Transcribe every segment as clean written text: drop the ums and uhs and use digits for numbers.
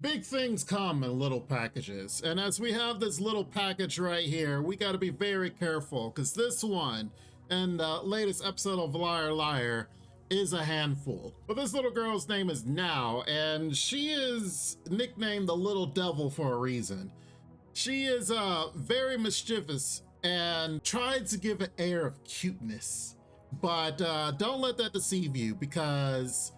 Big things come in little packages, and as we have this little package right here, we got to be very careful because this one in the latest episode of Liar Liar is a handful. But this little girl's name is Now, and she is nicknamed the Little Devil for a reason. She is very mischievous and tried to give an air of cuteness, but don't let that deceive you because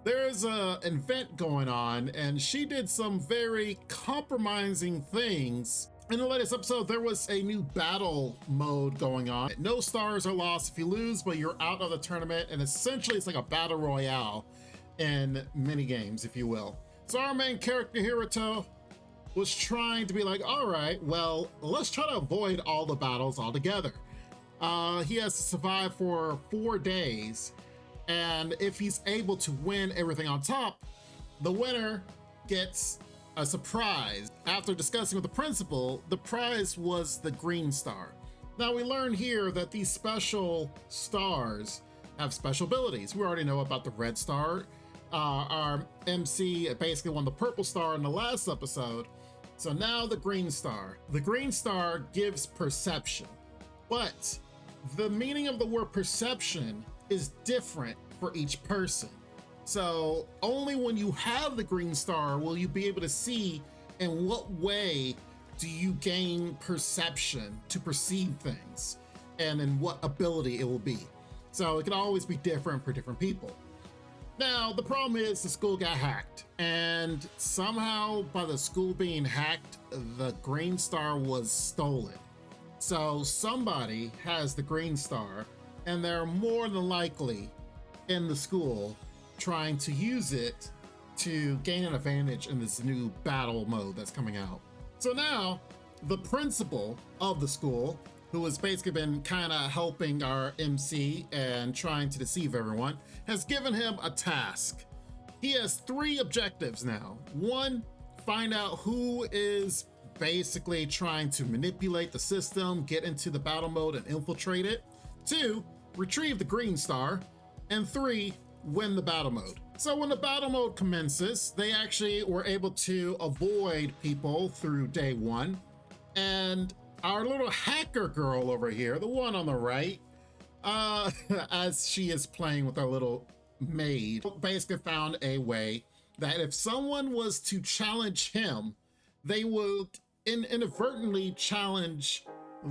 there's an event going on and she did some very compromising things. In the latest episode, there was a new battle mode going on. No stars are lost if you lose, but you're out of the tournament, and essentially it's like a battle royale in mini games, if you will. So our main character, Hiroto, was trying to be like, all right, well, let's try to avoid all the battles altogether. He has to survive for 4 days, and if he's able to win everything on top, the winner gets a surprise. After discussing with the principal, the prize was the green star. Now we learn here that these special stars have special abilities. We already know about the red star. Our MC basically won the purple star in the last episode. So now the green star. The green star gives perception, but the meaning of the word perception is different for each person. So only when you have the green star will you be able to see in what way do you gain perception to perceive things and in what ability it will be. So it can always be different for different people. Now, the problem is the school got hacked, and somehow by the school being hacked, the green star was stolen. So somebody has the green star, and they're more than likely in the school trying to use it to gain an advantage in this new battle mode that's coming out. So now the principal of the school, who has basically been kind of helping our MC and trying to deceive everyone, has given him a task. He has 3 objectives now. 1, find out who is basically trying to manipulate the system, get into the battle mode and infiltrate it. 2, retrieve the green star. And 3, win the battle mode. So when the battle mode commences, they actually were able to avoid people through day 1. And our little hacker girl over here, the one on the right, as she is playing with our little maid, basically found a way that if someone was to challenge him, they would inadvertently challenge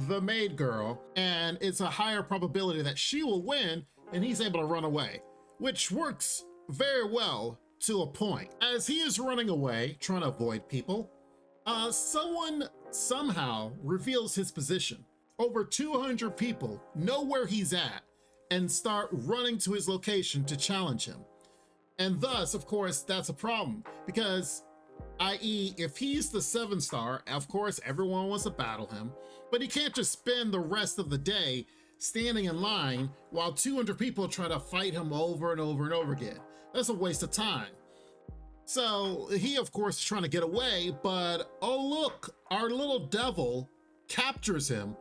the maid girl, and it's a higher probability that she will win and he's able to run away, which works very well to a point. As he is running away, trying to avoid people, someone somehow reveals his position. Over 200 people know where he's at and start running to his location to challenge him. And thus, of course, that's a problem because, i.e., if he's the 7 star, of course, everyone wants to battle him, but he can't just spend the rest of the day standing in line while 200 people try to fight him over and over and over again. That's a waste of time. So he, of course, is trying to get away, but oh look, our little devil captures him,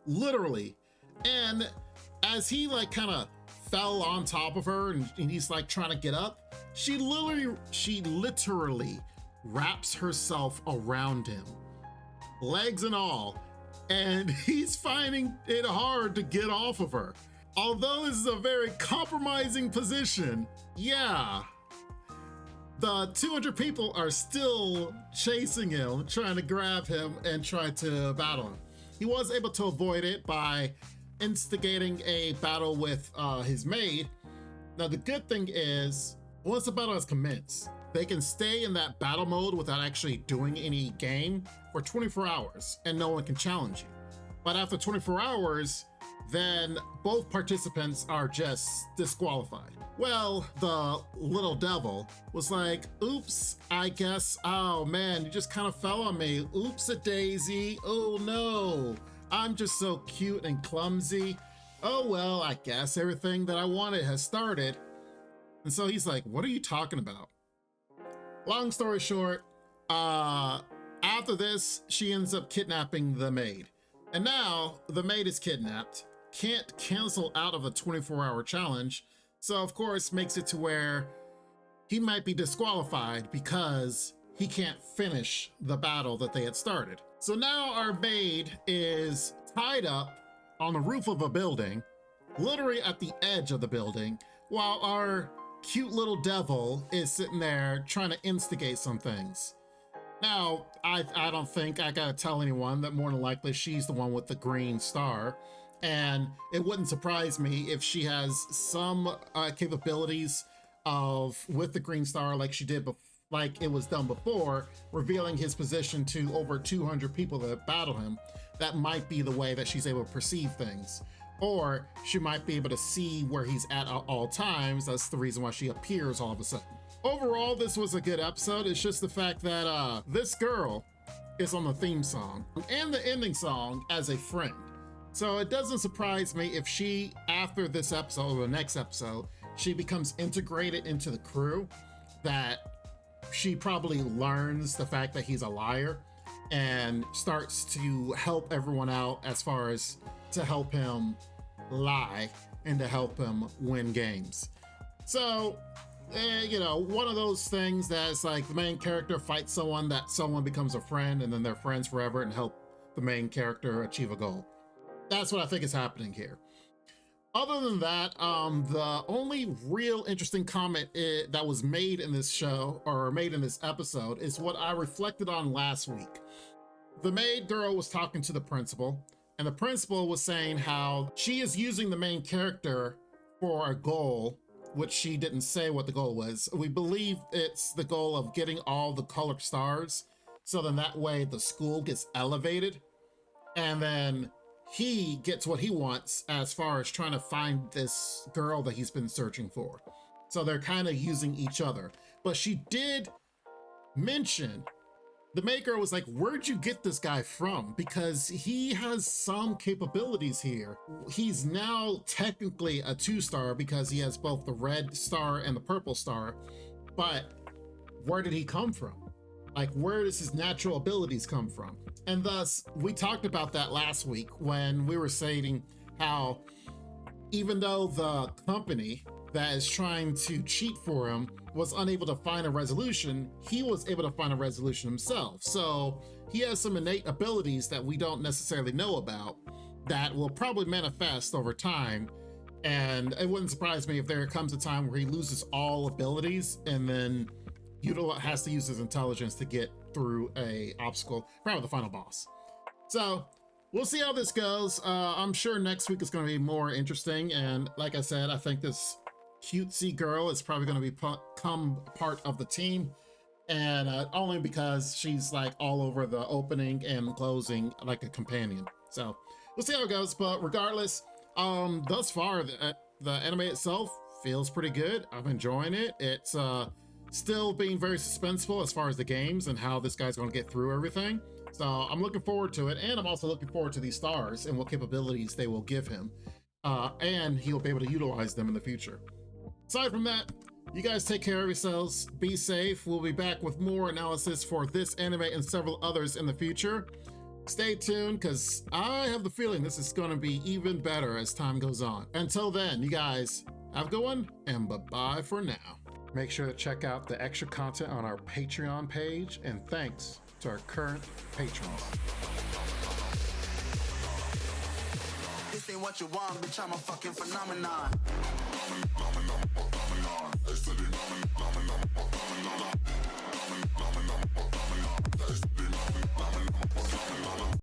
literally. And as he like kind of fell on top of her and he's like trying to get up, she literally wraps herself around him, legs and all, and he's finding it hard to get off of her. Although this is a very compromising position, yeah, the 200 people are still chasing him, trying to grab him and try to battle him. He was able to avoid it by instigating a battle with his maid. Now the good thing is, once the battle has commenced, they can stay in that battle mode without actually doing any game for 24 hours and no one can challenge you. But after 24 hours, then both participants are just disqualified. Well, the little devil was like, oops, I guess, oh man, you just kind of fell on me. Oops-a-daisy, oh no, I'm just so cute and clumsy. Oh well, I guess everything that I wanted has started. And so he's like, what are you talking about? Long story short, after this, she ends up kidnapping the maid. And now the maid is kidnapped, can't cancel out of a 24-hour challenge. So of course makes it to where he might be disqualified because he can't finish the battle that they had started. So now our maid is tied up on the roof of a building, literally at the edge of the building, while our cute little devil is sitting there trying to instigate some things. Now, I don't think I gotta tell anyone that more than likely she's the one with the green star, and it wouldn't surprise me if she has some capabilities with the green star, like she did like it was done before, revealing his position to over 200 people that battle him. That might be the way that she's able to perceive things. Or she might be able to see where he's at all times. That's the reason why she appears all of a sudden. Overall, this was a good episode. It's just the fact that this girl is on the theme song and the ending song as a friend. So it doesn't surprise me if she, after this episode or the next episode, she becomes integrated into the crew, that she probably learns the fact that he's a liar and starts to help everyone out as far as to help him lie and to help him win games. So, you know, one of those things that's like the main character fights someone, that someone becomes a friend, and then they're friends forever and help the main character achieve a goal. That's what I think is happening here. Other than that, the only real interesting comment that was made in this show, or made in this episode, is what I reflected on last week. The maid girl was talking to the principal, and the principal was saying how she is using the main character for a goal, which she didn't say what the goal was. We believe it's the goal of getting all the colored stars, so then that way the school gets elevated, and then he gets what he wants as far as trying to find this girl that he's been searching for. So they're kind of using each other. But she did mention, the maker was like, where'd you get this guy from? Because he has some capabilities here. He's now technically a 2-star because he has both the red star and the purple star. But where did he come from? Like, where does his natural abilities come from? And thus, we talked about that last week when we were saying how even though the company that is trying to cheat for him was unable to find a resolution, he was able to find a resolution himself. So he has some innate abilities that we don't necessarily know about that will probably manifest over time. And it wouldn't surprise me if there comes a time where he loses all abilities and then has to use his intelligence to get through a obstacle, probably the final boss. So we'll see how this goes. I'm sure next week is going to be more interesting. And like I said, I think this cutesy girl is probably going to become part of the team. And only because she's like all over the opening and closing like a companion. So we'll see how it goes. But regardless, thus far, the anime itself feels pretty good. I'm enjoying it. It's still being very suspenseful as far as the games and how this guy's going to get through everything. So I'm looking forward to it, and I'm also looking forward to these stars and what capabilities they will give him, and he'll be able to utilize them in the future. Aside from that, you guys take care of yourselves, be safe. We'll be back with more analysis for this anime and several others in the future. Stay tuned, because I have the feeling this is going to be even better as time goes on. Until then, you guys have a good one, and bye-bye for now. Make sure to check out the extra content on our Patreon page, and thanks to our current patrons. This ain't what you want, bitch, I'm a fucking phenomenon.